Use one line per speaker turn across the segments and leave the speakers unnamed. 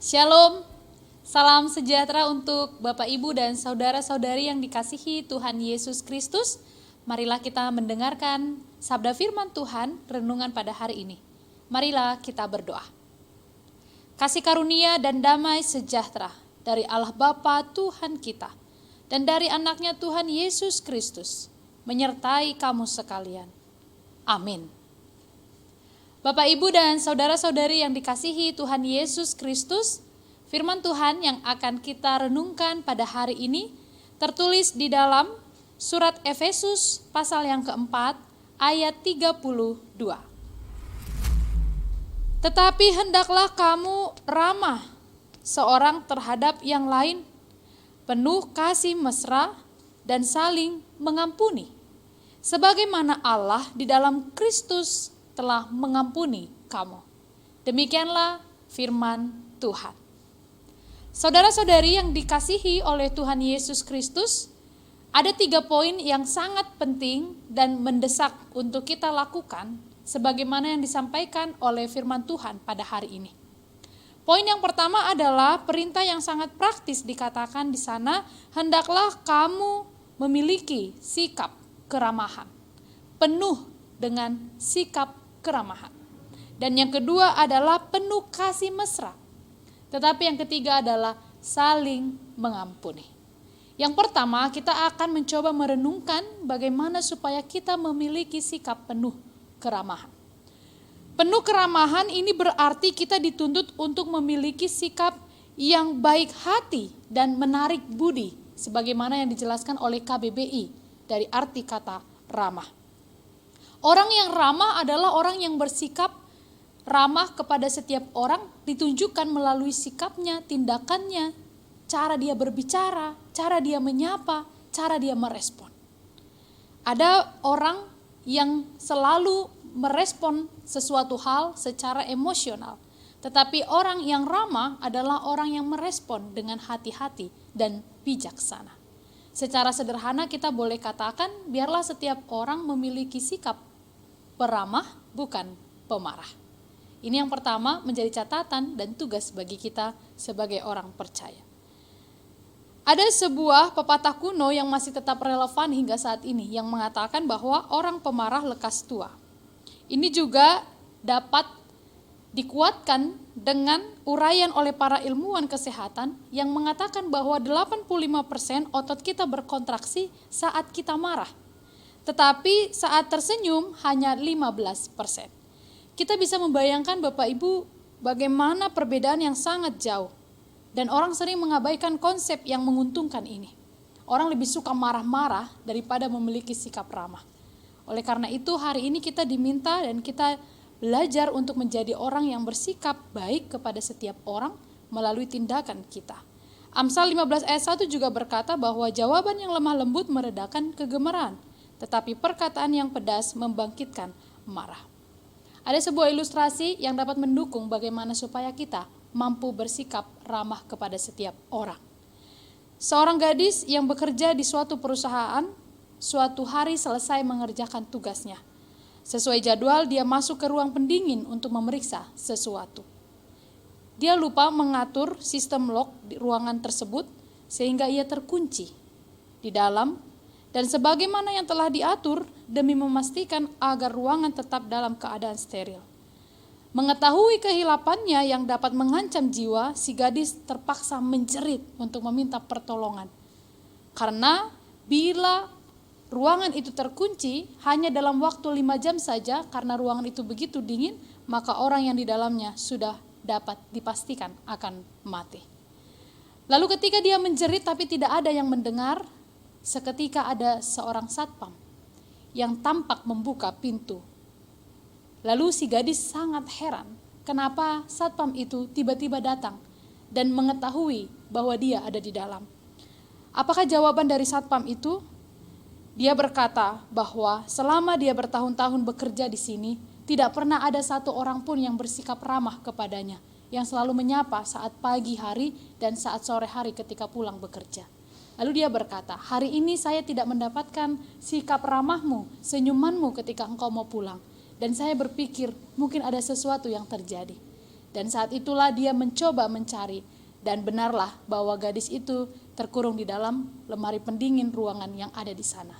Shalom, salam sejahtera untuk Bapak Ibu dan saudara-saudari yang dikasihi Tuhan Yesus Kristus. Marilah kita mendengarkan sabda firman Tuhan renungan pada hari ini. Marilah kita berdoa. Kasih karunia dan damai sejahtera dari Allah Bapa Tuhan kita dan dari anaknya Tuhan Yesus Kristus menyertai kamu sekalian. Amin. Bapak, Ibu, dan saudara-saudari yang dikasihi Tuhan Yesus Kristus, firman Tuhan yang akan kita renungkan pada hari ini tertulis di dalam surat Efesus pasal yang keempat ayat 32. Tetapi hendaklah kamu ramah seorang terhadap yang lain, penuh kasih mesra dan saling mengampuni, sebagaimana Allah di dalam Kristus telah mengampuni kamu. Demikianlah firman Tuhan. Saudara-saudari yang dikasihi oleh Tuhan Yesus Kristus, ada 3 poin yang sangat penting dan mendesak untuk kita lakukan sebagaimana yang disampaikan oleh firman Tuhan pada hari ini. Poin yang pertama adalah perintah yang sangat praktis dikatakan di sana, hendaklah kamu memiliki sikap keramahan, penuh dengan sikap keramahan. Dan yang kedua adalah penuh kasih mesra. Tetapi yang ketiga adalah saling mengampuni. Yang pertama, kita akan mencoba merenungkan bagaimana supaya kita memiliki sikap penuh keramahan. Penuh keramahan ini berarti kita dituntut untuk memiliki sikap yang baik hati dan menarik budi, sebagaimana yang dijelaskan oleh KBBI dari arti kata ramah. Orang yang ramah adalah orang yang bersikap ramah kepada setiap orang, ditunjukkan melalui sikapnya, tindakannya, cara dia berbicara, cara dia menyapa, cara dia merespon. Ada orang yang selalu merespon sesuatu hal secara emosional, tetapi orang yang ramah adalah orang yang merespon dengan hati-hati dan bijaksana. Secara sederhana kita boleh katakan, biarlah setiap orang memiliki sikap peramah, bukan pemarah. Ini yang pertama menjadi catatan dan tugas bagi kita sebagai orang percaya. Ada sebuah pepatah kuno yang masih tetap relevan hingga saat ini yang mengatakan bahwa orang pemarah lekas tua. Ini juga dapat dikuatkan dengan uraian oleh para ilmuwan kesehatan yang mengatakan bahwa 85% otot kita berkontraksi saat kita marah. Tetapi saat tersenyum hanya 15%. Kita bisa membayangkan Bapak Ibu bagaimana perbedaan yang sangat jauh. Dan orang sering mengabaikan konsep yang menguntungkan ini. Orang lebih suka marah-marah daripada memiliki sikap ramah. Oleh karena itu hari ini kita diminta dan kita belajar untuk menjadi orang yang bersikap baik kepada setiap orang melalui tindakan kita. Amsal 15 ayat 1 juga berkata bahwa jawaban yang lemah lembut meredakan kegemaran, tetapi perkataan yang pedas membangkitkan marah. Ada sebuah ilustrasi yang dapat mendukung bagaimana supaya kita mampu bersikap ramah kepada setiap orang. Seorang gadis yang bekerja di suatu perusahaan, suatu hari selesai mengerjakan tugasnya. Sesuai jadwal dia masuk ke ruang pendingin untuk memeriksa sesuatu. Dia lupa mengatur sistem lock di ruangan tersebut sehingga ia terkunci di dalam. Dan sebagaimana yang telah diatur demi memastikan agar ruangan tetap dalam keadaan steril. Mengetahui kehilapannya yang dapat mengancam jiwa, si gadis terpaksa menjerit untuk meminta pertolongan. Karena bila ruangan itu terkunci hanya dalam waktu 5 jam saja karena ruangan itu begitu dingin, maka orang yang di dalamnya sudah dapat dipastikan akan mati. Lalu ketika dia menjerit tapi tidak ada yang mendengar, seketika ada seorang satpam yang tampak membuka pintu. Lalu si gadis sangat heran kenapa satpam itu tiba-tiba datang dan mengetahui bahwa dia ada di dalam. Apakah jawaban dari satpam itu? Dia berkata bahwa selama dia bertahun-tahun bekerja di sini, tidak pernah ada satu orang pun yang bersikap ramah kepadanya, yang selalu menyapa saat pagi hari dan saat sore hari ketika pulang bekerja. Lalu dia berkata, hari ini saya tidak mendapatkan sikap ramahmu, senyumanmu ketika engkau mau pulang. Dan saya berpikir mungkin ada sesuatu yang terjadi. Dan saat itulah dia mencoba mencari, dan benarlah bahwa gadis itu terkurung di dalam lemari pendingin ruangan yang ada di sana.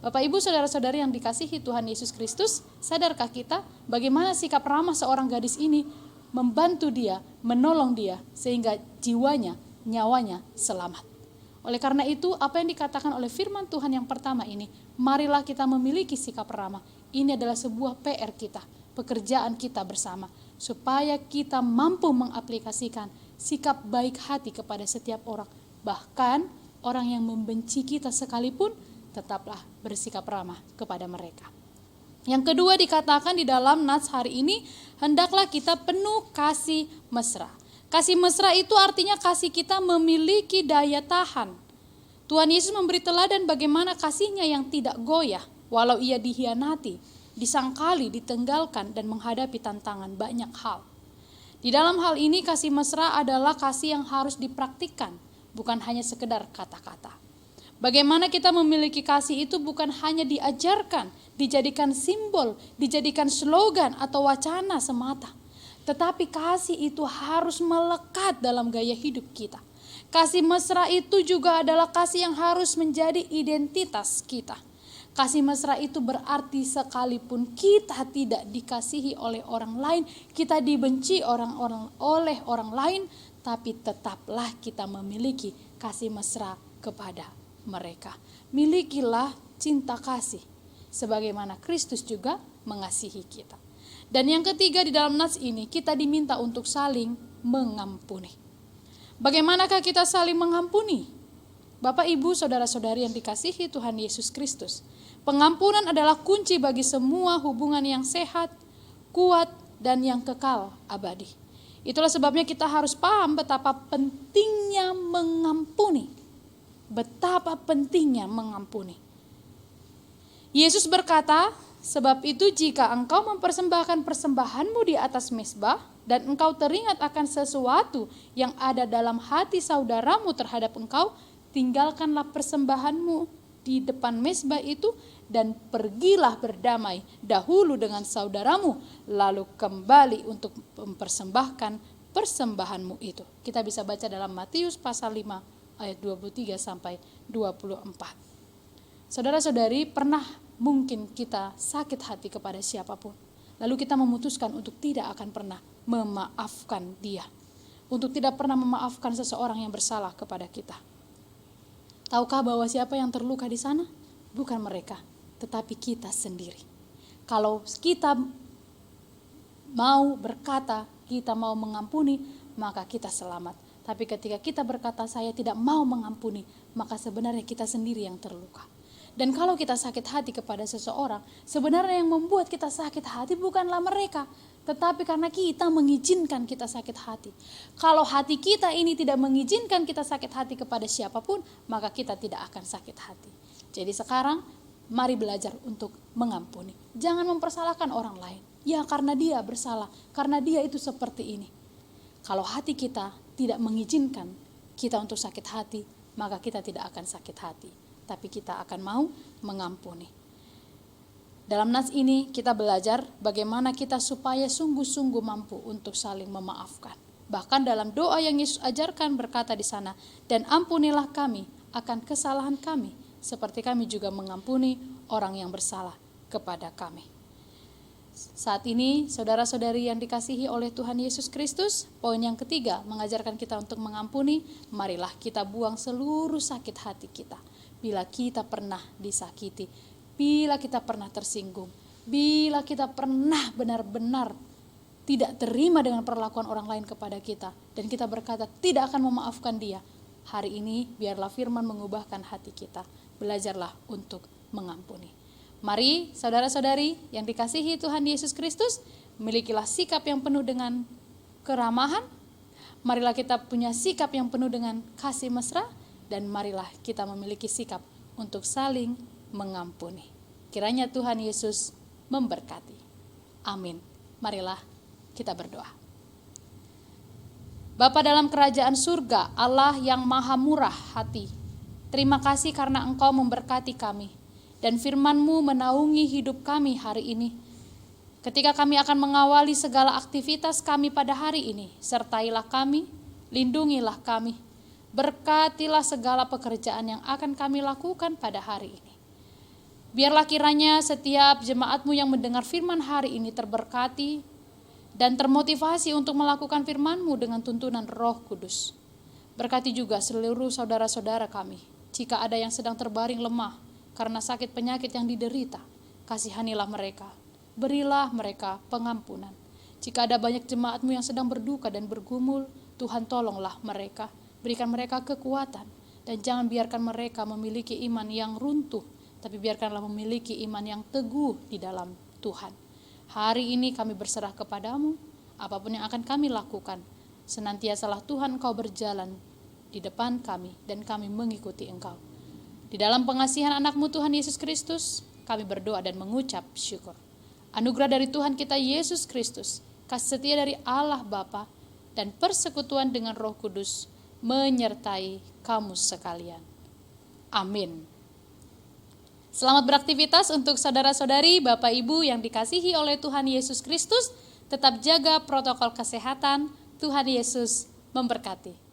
Bapak Ibu saudara-saudari yang dikasihi Tuhan Yesus Kristus, sadarkah kita bagaimana sikap ramah seorang gadis ini membantu dia, menolong dia sehingga jiwanya, nyawanya selamat. Oleh karena itu, apa yang dikatakan oleh firman Tuhan yang pertama ini, marilah kita memiliki sikap ramah. Ini adalah sebuah PR kita, pekerjaan kita bersama, supaya kita mampu mengaplikasikan sikap baik hati kepada setiap orang. Bahkan orang yang membenci kita sekalipun, tetaplah bersikap ramah kepada mereka. Yang kedua dikatakan di dalam nats hari ini, hendaklah kita penuh kasih mesra. Kasih mesra itu artinya kasih kita memiliki daya tahan. Tuhan Yesus memberi teladan bagaimana kasihnya yang tidak goyah, walau ia dihianati, disangkali, ditenggalkan, dan menghadapi tantangan banyak hal. Di dalam hal ini kasih mesra adalah kasih yang harus dipraktikkan, bukan hanya sekedar kata-kata. Bagaimana kita memiliki kasih itu bukan hanya diajarkan, dijadikan simbol, dijadikan slogan atau wacana semata. Tetapi kasih itu harus melekat dalam gaya hidup kita. Kasih mesra itu juga adalah kasih yang harus menjadi identitas kita. Kasih mesra itu berarti sekalipun kita tidak dikasihi oleh orang lain, kita dibenci oleh orang lain, tapi tetaplah kita memiliki kasih mesra kepada mereka. Milikilah cinta kasih sebagaimana Kristus juga mengasihi kita. Dan yang ketiga di dalam nats ini, kita diminta untuk saling mengampuni. Bagaimanakah kita saling mengampuni? Bapak, Ibu, saudara-saudari yang dikasihi Tuhan Yesus Kristus, pengampunan adalah kunci bagi semua hubungan yang sehat, kuat, dan yang kekal abadi. Itulah sebabnya kita harus paham betapa pentingnya mengampuni. Betapa pentingnya mengampuni. Yesus berkata, sebab itu jika engkau mempersembahkan persembahanmu di atas mezbah dan engkau teringat akan sesuatu yang ada dalam hati saudaramu terhadap engkau, tinggalkanlah persembahanmu di depan mezbah itu dan pergilah berdamai dahulu dengan saudaramu, lalu kembali untuk mempersembahkan persembahanmu itu. Kita bisa baca dalam Matius pasal 5 ayat 23 sampai 24. Saudara-saudari, pernah mungkin kita sakit hati kepada siapapun, lalu kita memutuskan untuk tidak akan pernah memaafkan dia, untuk tidak pernah memaafkan seseorang yang bersalah kepada kita. Tahukah bahwa siapa yang terluka di sana? Bukan mereka, tetapi kita sendiri. Kalau kita mau berkata, kita mau mengampuni, maka kita selamat. Tapi ketika kita berkata saya tidak mau mengampuni, maka sebenarnya kita sendiri yang terluka. Dan kalau kita sakit hati kepada seseorang, sebenarnya yang membuat kita sakit hati bukanlah mereka, tetapi karena kita mengizinkan kita sakit hati. Kalau hati kita ini tidak mengizinkan kita sakit hati kepada siapapun, maka kita tidak akan sakit hati. Jadi sekarang mari belajar untuk mengampuni. Jangan mempersalahkan orang lain. Ya karena dia bersalah, karena dia itu seperti ini. Kalau hati kita tidak mengizinkan kita untuk sakit hati, maka kita tidak akan sakit hati, tapi kita akan mau mengampuni. Dalam nats ini kita belajar bagaimana kita supaya sungguh-sungguh mampu untuk saling memaafkan. Bahkan dalam doa yang Yesus ajarkan berkata di sana, dan ampunilah kami akan kesalahan kami, seperti kami juga mengampuni orang yang bersalah kepada kami. Saat ini, saudara-saudari yang dikasihi oleh Tuhan Yesus Kristus, poin yang ketiga mengajarkan kita untuk mengampuni. Marilah kita buang seluruh sakit hati kita. Bila kita pernah disakiti, bila kita pernah tersinggung, bila kita pernah benar-benar tidak terima dengan perlakuan orang lain kepada kita, dan kita berkata tidak akan memaafkan dia, hari ini biarlah firman mengubahkan hati kita. Belajarlah untuk mengampuni. Mari saudara-saudari yang dikasihi Tuhan Yesus Kristus, milikilah sikap yang penuh dengan keramahan. Marilah kita punya sikap yang penuh dengan kasih mesra, dan marilah kita memiliki sikap untuk saling mengampuni. Kiranya Tuhan Yesus memberkati. Amin. Marilah kita berdoa. Bapa dalam kerajaan surga, Allah yang maha murah hati, terima kasih karena Engkau memberkati kami. Dan firman-Mu menaungi hidup kami hari ini. Ketika kami akan mengawali segala aktivitas kami pada hari ini, sertailah kami, lindungilah kami, berkatilah segala pekerjaan yang akan kami lakukan pada hari ini. Biarlah kiranya setiap jemaat-Mu yang mendengar firman hari ini terberkati dan termotivasi untuk melakukan firman-Mu dengan tuntunan Roh Kudus. Berkati juga seluruh saudara-saudara kami. Jika ada yang sedang terbaring lemah karena sakit penyakit yang diderita, kasihanilah mereka. Berilah mereka pengampunan. Jika ada banyak jemaat-Mu yang sedang berduka dan bergumul, Tuhan tolonglah mereka. Berikan mereka kekuatan. Dan jangan biarkan mereka memiliki iman yang runtuh, tapi biarkanlah memiliki iman yang teguh di dalam Tuhan. Hari ini kami berserah kepadamu, apapun yang akan kami lakukan. Senantiasalah Tuhan Engkau berjalan di depan kami dan kami mengikuti Engkau. Di dalam pengasihan anak-Mu Tuhan Yesus Kristus, kami berdoa dan mengucap syukur. Anugerah dari Tuhan kita Yesus Kristus, kasih setia dari Allah Bapa, dan persekutuan dengan Roh Kudus menyertai kamu sekalian. Amin. Selamat beraktivitas untuk saudara-saudari, Bapak Ibu yang dikasihi oleh Tuhan Yesus Kristus. Tetap jaga protokol kesehatan. Tuhan Yesus memberkati.